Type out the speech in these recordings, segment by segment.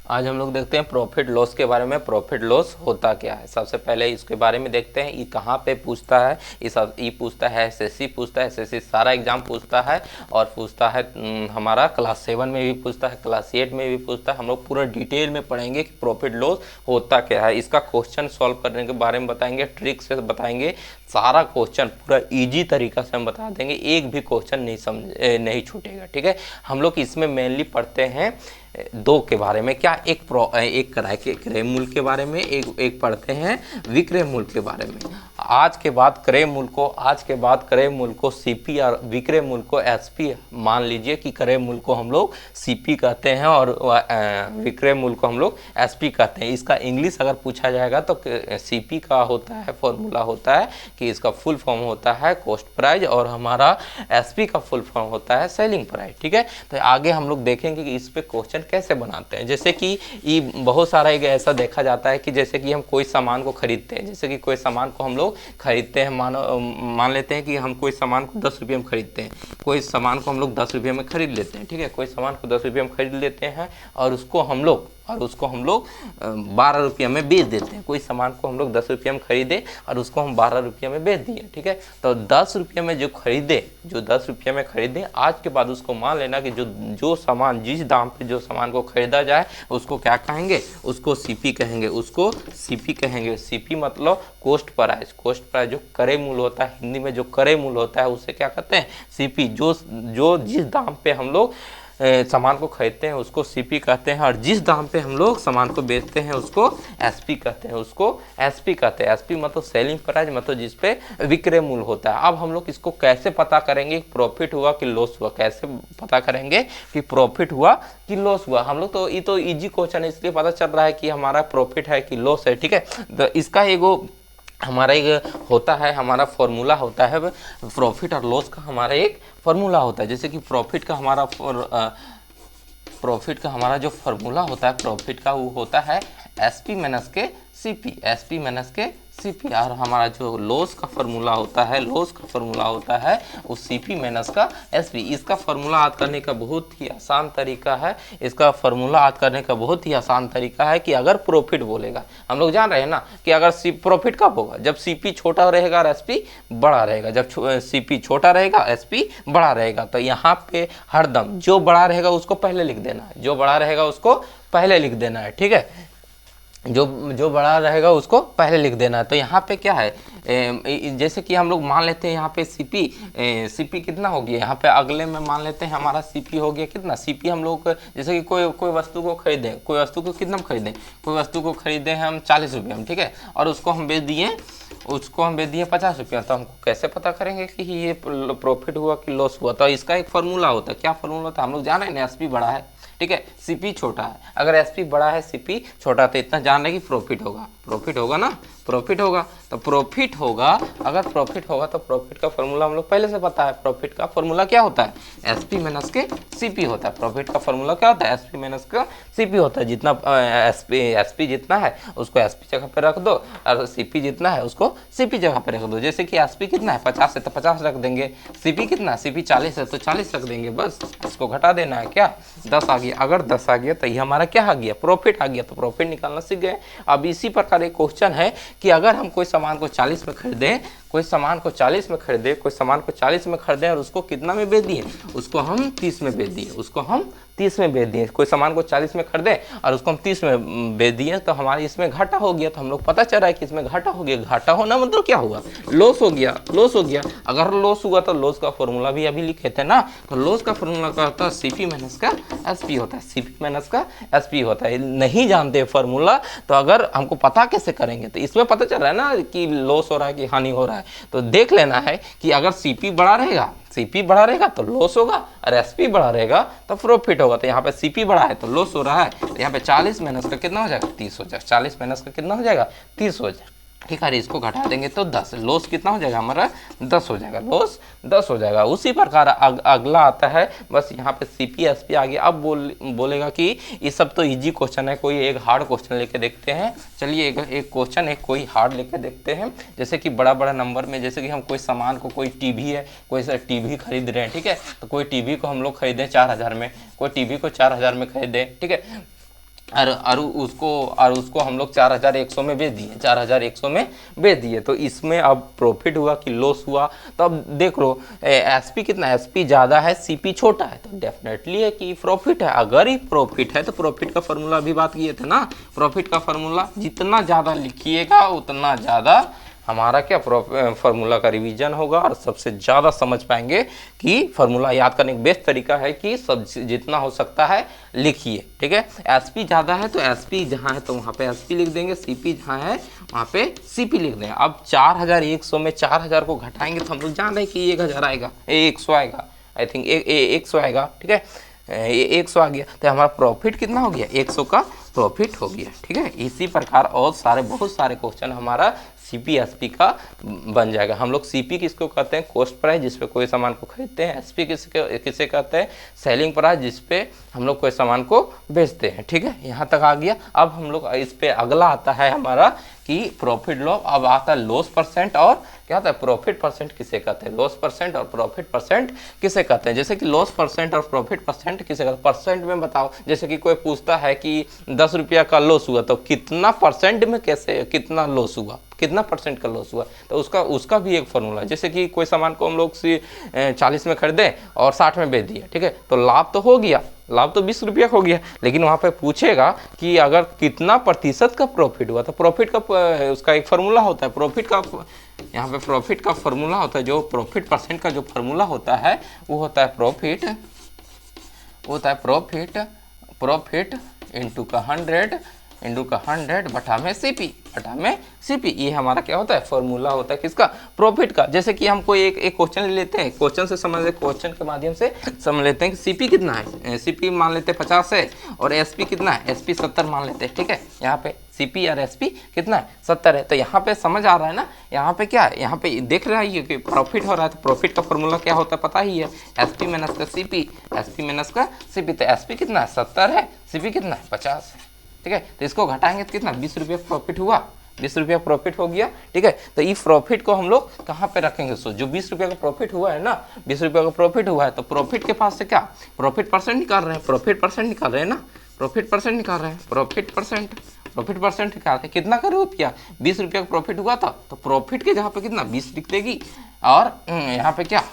आज हम लोग देखते हैं प्रॉफिट लॉस के बारे में। प्रॉफिट लॉस होता क्या है, सबसे पहले इसके बारे में देखते हैं। ये कहाँ पे पूछता है, ये पूछता है एसएससी पूछता है, एसएससी सारा एग्जाम पूछता है और पूछता है हमारा क्लास 7 में भी पूछता है, क्लास 8 में भी पूछता है। हम लोग पूरा डिटेल में पढ़ेंगे कि प्रॉफिट लॉस होता क्या है, इसका क्वेश्चन सॉल्व करने के बारे में बताएंगे, ट्रिक से बताएंगे। सारा क्वेश्चन पूरा ईजी तरीका से हम बता देंगे, एक भी क्वेश्चन नहीं छूटेगा। ठीक है, हम लोग इसमें मेनली पढ़ते हैं दो के बारे में, क्या एक क्रय मूल्य के बारे में, एक पढ़ते हैं विक्रय मूल्य के बारे में। आज के बाद क्रय मूल्य को सीपी और विक्रय मूल्य को एसपी मान लीजिए कि क्रय मूल्य को हम लोग सीपी कहते हैं और विक्रय मूल्य को हम लोग एसपी कहते हैं। इसका इंग्लिश अगर पूछा जाएगा तो सीपी का होता है फॉर्मूला होता है कि इसका फुल फॉर्म होता है कॉस्ट प्राइस और हमारा एसपी का फुल फॉर्म होता है सेलिंग प्राइस। ठीक है, तो आगे हम लोग देखेंगे कि इस पे क्वेश्चन कैसे बनाते हैं। जैसे कि ये बहुत सारा एक ऐसा देखा जाता है कि जैसे कि हम कोई सामान को खरीदते हैं, जैसे कि कोई सामान को हम लोग खरीदते हैं, मान लेते हैं कि हम कोई सामान को 10 रुपये में खरीदते हैं, कोई सामान को हम लोग 10 रुपये में खरीद लेते हैं। ठीक है, कोई सामान को 10 रुपये में खरीद लेते हैं और उसको हम लोग 12 रुपये में बेच देते हैं। कोई सामान को हम लोग 10 रुपये में खरीदे और उसको हम 12 रुपये में बेच दिए। ठीक है, तो 10 रुपये में जो 10 रुपये में खरीदे, आज के बाद उसको मान लेना कि जो सामान जिस दाम पे जो सामान को खरीदा जाए उसको क्या कहेंगे, उसको सीपी कहेंगे, उसको सीपी कहेंगे। सीपी मतलब कॉस्ट प्राइस जो क्रय मूल्य होता है, हिंदी में जो क्रय मूल्य होता है उसे क्या कहते हैं, सीपी। जो जिस दाम पे हम लोग सामान को खरीदते हैं उसको सीपी कहते हैं और जिस दाम पे हम लोग सामान को बेचते हैं उसको एसपी कहते हैं, उसको एसपी कहते हैं। एसपी मतलब सेलिंग प्राइस, मतलब जिस पे विक्रय मूल्य होता है। अब हम लोग इसको कैसे पता करेंगे प्रॉफिट हुआ कि लॉस हुआ, कैसे पता करेंगे कि प्रॉफिट हुआ कि लॉस हुआ। हम लोग तो ये तो इजी क्वेश्चन है, इसलिए पता चल रहा है कि हमारा प्रॉफिट है कि लॉस है। ठीक है, तो इसका हमारा एक होता है, हमारा फॉर्मूला होता है प्रॉफिट और लॉस का, हमारा एक फॉर्मूला होता है। जैसे कि प्रॉफिट का हमारा जो फॉर्मूला होता है प्रॉफिट का, वो होता है एसपी माइनस के सीपी। और हमारा जो लॉस का फॉर्मूला होता है वो सीपी माइनस का एसपी। इसका फॉर्मूला याद करने का बहुत ही आसान तरीका है कि अगर प्रॉफिट बोलेगा, हम लोग जान रहे हैं ना कि अगर प्रॉफिट कब होगा, जब सीपी छोटा रहेगा और एसपी बड़ा रहेगा। जब सीपी छोटा रहेगा एसपी बड़ा रहेगा, तो यहाँ पे हरदम जो बड़ा रहेगा उसको पहले लिख देना है। ठीक है, जो बड़ा रहेगा उसको पहले लिख देना है। तो यहाँ पे क्या है, जैसे कि हम लोग मान लेते हैं यहाँ पे सीपी कितना हो गया, यहाँ पे अगले में मान लेते हैं हमारा सीपी हो गया कितना। सीपी हम लोग जैसे कि कोई वस्तु को खरीदें, कोई वस्तु को कितना खरीदें, कोई वस्तु को खरीदे हैं हम 40 रुपये में। ठीक है, और उसको हम बेच दिए 50 रुपया। तो हमको कैसे पता करेंगे कि ये प्रॉफिट हुआ कि लॉस हुआ। तो इसका एक फार्मूला होता है। क्या फार्मूला होता है, हम लोग जान रहे हैं एसपी बड़ा है, ठीक है, सीपी छोटा है। अगर एसपी बड़ा है सीपी छोटा, तो इतना जान रहे कि प्रॉफिट होगा ना, प्रॉफिट होगा। तो अगर प्रॉफिट होगा तो प्रॉफिट का फॉर्मूला हम लोग पहले से पता है। प्रॉफिट का फॉर्मूला क्या होता है, एसपी माइनस के सीपी होता है। प्रॉफिट का फॉर्मूला क्या होता है, एसपी माइनस का सीपी होता है। जितना एसपी जितना है उसको एसपी जगह पे रख दो और सीपी जितना है उसको सीपी जगह पे रख दो। जैसे कि एसपी कितना है 50 है तो 50 रख देंगे, सीपी कितना, सीपी 40 है तो 40 रख देंगे, बस इसको घटा देना है। क्या 10 आ गया, अगर 10 आ गया तो ये हमारा क्या आ गया, प्रॉफिट आ गया। तो प्रॉफिट निकालना सीख गए। अब इसी प्रकार एक क्वेश्चन है कि अगर हम कोई सामान को 40 में खरीदें, कोई सामान को 40 में खरीदें और उसको कितना में बेच दिए, उसको हम 30 में बेच दिए। कोई सामान को 40 में खरीदे और उसको हम 30 में बेच दिए, तो हमारे इसमें घाटा हो गया। तो हम लोग पता चल रहा है कि इसमें घाटा हो गया। घाटा होना मतलब क्या हुआ, लॉस हो गया। अगर लॉस हुआ तो लॉस का फॉर्मूला भी अभी लिखे थे ना, तो लॉस का फॉर्मूला क्या होता है, सीपी माइनस का एसपी होता है। नहीं जानते फॉर्मूला तो अगर हमको पता कैसे करेंगे, तो इसमें पता चल रहा है ना कि लॉस हो रहा है कि हानि हो रहा है। तो देख लेना है कि अगर सीपी बड़ा रहेगा तो लॉस होगा और एसपी बड़ा रहेगा तो प्रॉफिट होगा। तो यहाँ पे सीपी बड़ा है तो लॉस हो रहा है, तो यहाँ पे 40 माइनस का कितना हो जाएगा, 30 हो जाएगा। 40 माइनस का कितना हो जाएगा, 30 हो जाएगा। ठीक है, इसको घटा देंगे तो 10, लॉस कितना हो जाएगा हमारा, 10 हो जाएगा, लॉस 10 हो जाएगा। उसी प्रकार अगला आता है, बस यहाँ पे सीपी एसपी आ गया। अब बोलेगा कि ये सब तो इजी क्वेश्चन है, कोई एक हार्ड क्वेश्चन लेके देखते हैं। चलिए एक क्वेश्चन कोई हार्ड लेके देखते हैं। जैसे कि बड़ा नंबर में, जैसे कि हम कोई सामान को, कोई टीवी है, कोई टीवी खरीद रहे हैं। ठीक है, तो कोई टीवी को हम लोग खरीदें 4000 में, कोई टीवी को 4000 में खरीदें। ठीक है, और उसको हम लोग 4100 में बेच दिए, 4100 में बेच दिए। तो इसमें अब प्रॉफिट हुआ कि लॉस हुआ? तो अब देख लो एसपी कितना, एसपी ज़्यादा है, सीपी छोटा है, तो डेफिनेटली है कि प्रॉफिट है। अगर ही प्रॉफिट है तो प्रॉफिट का फॉर्मूला अभी बात किए थे ना, प्रॉफिट का फॉर्मूला जितना ज़्यादा लिखिएगा उतना ज़्यादा हमारा क्या फार्मूला का रिवीजन होगा और सबसे ज़्यादा समझ पाएंगे कि फार्मूला याद करने का बेस्ट तरीका है कि सब जितना हो सकता है लिखिए, ठीक है। एसपी ज़्यादा है तो एसपी जहाँ है तो वहाँ पे एसपी लिख देंगे, सीपी जहाँ है वहाँ पे सीपी लिख देंगे। अब 4100 में 4000 को घटाएंगे तो हम लोग जान रहे हैं कि 1000 आएगा, 100 आएगा, आई थिंक 100 आएगा, ठीक है। ये 100 आ गया तो हमारा प्रॉफिट कितना हो गया, 100 का प्रॉफिट हो गया, ठीक है। इसी प्रकार और बहुत सारे क्वेश्चन हमारा सीपी एसपी का बन जाएगा। हम लोग सीपी किसको कहते हैं, कॉस्ट प्राइस जिस पे कोई सामान को खरीदते हैं, एसपी किसे कहते हैं, सेलिंग प्राइस जिस पे हम लोग कोई सामान को बेचते हैं, ठीक है। यहाँ तक आ गया। अब हम लोग इस पे अगला आता है हमारा कि प्रॉफिट लॉस। अब आता है लॉस परसेंट और क्या होता है प्रॉफिट परसेंट किसे कहते हैं, लॉस परसेंट और प्रॉफिट परसेंट किसे कहते हैं। जैसे कि लॉस परसेंट और प्रॉफिट परसेंट किसे कहते हैं, परसेंट में बताओ। जैसे कि कोई पूछता है कि 10 रुपया का लॉस हुआ तो कितना परसेंट में कैसे कितना लॉस हुआ, कितना परसेंट का लॉस हुआ, तो उसका भी एक फॉर्मूला है। जैसे कि कोई सामान को हम लोग 40 में खरीदे और 60 में बेच दिया, ठीक है, तो लाभ तो हो गया, लाभ तो 20 रुपया हो गया, लेकिन वहाँ पे पूछेगा कि अगर कितना प्रतिशत का प्रॉफिट हुआ, तो प्रॉफिट का उसका एक फार्मूला होता है, प्रॉफिट का यहाँ पे प्रॉफिट का फार्मूला होता है, जो प्रॉफिट परसेंट का जो फार्मूला होता है वो होता है प्रॉफिट इंटू का 100 बटा में सीपी, ये हमारा क्या होता है फॉर्मूला होता है किसका, प्रॉफिट का। जैसे कि हम कोई एक क्वेश्चन ले लेते हैं, क्वेश्चन से समझ लेते, क्वेश्चन के माध्यम से समझ लेते हैं कि सीपी कितना है, सीपी मान लेते हैं 50 है और एसपी कितना है, एसपी 70 मान लेते हैं, ठीक है। यहाँ पे सीपी और एसपी कितना है 70 है। तो यहाँ पे समझ आ रहा है ना, यहाँ पे क्या है, यहाँ पे देख रहा है कि प्रॉफिट हो रहा है, तो प्रॉफिट का फॉर्मूला क्या होता है पता ही है, एसपी माइनस का सीपी, एसपी माइनस का सीपी। तो एसपी कितना है 70 है, सीपी कितना है 50 है, ठीक है। तो इसको घटाएंगे तो कितना 20 रुपया प्रॉफिट हुआ, 20 रुपया प्रॉफिट हो गया, ठीक है। तो ये प्रॉफिट को हम लोग कहाँ पे रखेंगे, सो जो 20 रुपया का प्रॉफिट हुआ है ना, 20 रुपया का प्रॉफिट हुआ है तो प्रॉफिट के पास से क्या प्रॉफिट परसेंट निकाल रहे हैं, प्रॉफिट परसेंट निकाल रहे हैं ना, प्रॉफिट परसेंट निकाल रहे हैं, प्रॉफिट परसेंट निकालते कितना का रुपया 20 रुपया का प्रॉफिट हुआ था, तो प्रॉफिट के जहाँ पे कितना 20 लिख देगी और यहाँ पे क्या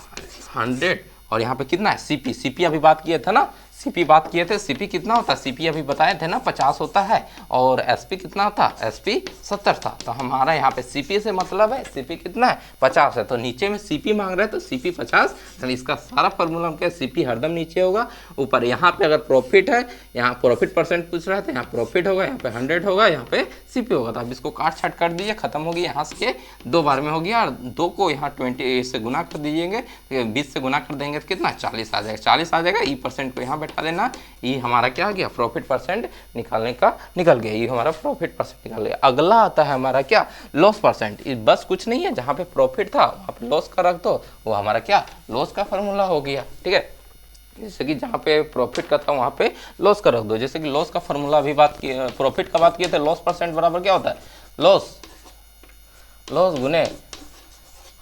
100 और यहाँ पे कितना है सीपी अभी बात किए थे ना, सीपी बात किए थे, सीपी कितना होता है, सीपी अभी बताए थे ना 50 होता है और एसपी कितना था, एसपी 70 था। तो हमारा यहाँ पे सीपी से मतलब है सीपी कितना है 50 है, तो नीचे में सीपी मांग रहे हैं तो सीपी 50, तो इसका सारा फॉर्मूला हम क्या सीपी हरदम नीचे होगा, ऊपर यहाँ पे अगर प्रॉफिट है, यहाँ प्रॉफिट परसेंट पूछ रहा है तो यहाँ प्रॉफिट होगा, यहाँ पे 100 होगा, यहाँ पे सीपी होगा। तो अब इसको काट छाट कर दीजिए, खत्म हो गया, यहाँ से 2 बार में हो गया और 2 को यहाँ 20 से गुना कर दीजिएगा, 20 से गुना कर देंगे तो कितना 40 आ जाएगा, 40 आ जाएगा। ई परसेंट को यहाँ बैठा देना, ये हमारा क्या आ गया प्रॉफिट परसेंट निकालने का निकल गया, ये हमारा प्रॉफिट परसेंट निकल गया। अगला आता है हमारा क्या लॉस परसेंट। बस कुछ नहीं है, जहाँ पे प्रॉफिट था वहाँ पे लॉस का रख दो, वो हमारा क्या लॉस का फॉर्मूला हो गया, ठीक है। जैसे कि जहाँ पे प्रॉफिट का था वहाँ पे लॉस का रख दो। जैसे कि लॉस का फॉर्मूला अभी बात की, प्रॉफिट का बात किए थे, लॉस परसेंट बराबर क्या होता है लॉस गुने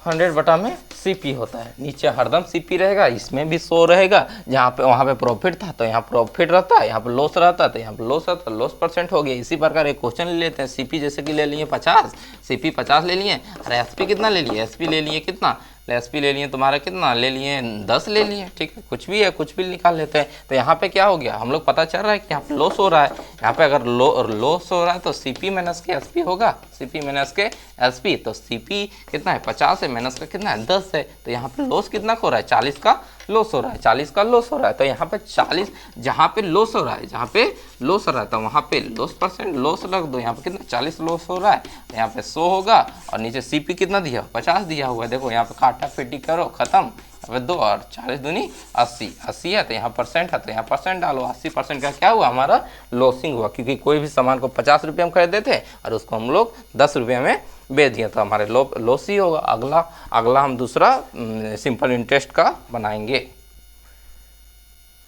100 बटा में सीपी होता है। नीचे हरदम सीपी रहेगा, इसमें भी 100 रहेगा, जहाँ पे वहाँ पे प्रॉफिट था तो यहाँ प्रॉफिट रहता है, यहाँ पे लॉस रहता है तो यहाँ पे लॉस रहता है, लॉस परसेंट हो गया। इसी प्रकार एक क्वेश्चन ले लेते हैं, सीपी जैसे कि ले लिए 50, सीपी 50 ले लिए और एसपी कितना ले लिए, एसपी ले लिए कितना, एसपी ले लिए तुम्हारा कितना ले लिए 10 ले लिए, ठीक है। कुछ भी है, कुछ भी निकाल लेते हैं। तो यहाँ पे क्या हो गया, हम लोग पता चल रहा है कि यहाँ पे लॉस हो रहा है, यहाँ पे अगर लॉस हो रहा है तो सीपी माइनस के एसपी होगा, सीपी माइनस के एसपी। तो सीपी कितना है 50 है, माइनस का कितना है 10 है, तो यहाँ पे लॉस कितना हो रहा है 40 का लॉस हो रहा है, 40 का लॉस हो रहा है। तो यहाँ पे 40 जहाँ पे लॉस हो रहा है, जहाँ पे लॉस हो रहा है तो वहाँ पे लॉस परसेंट लॉस रख दो। यहाँ पे कितना 40 लॉस हो रहा है, यहाँ पे 100 होगा और नीचे सीपी कितना दिया 50 दिया हुआ है। देखो यहाँ पे काटा पेटी करो खत्म, यहाँ पे 2 और 40 दूनी 80 है, तो यहाँ परसेंट है तो यहाँ परसेंट डालो। 80% का क्या हुआ हमारा लॉसिंग हुआ, क्योंकि कोई भी सामान को 50 रुपये में खरीदे थे और उसको हम लोग 10 रुपये में बेच दिया, तो हमारे लॉस ही होगा। अगला हम दूसरा सिंपल इंटरेस्ट का बनाएंगे,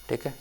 ठीक है।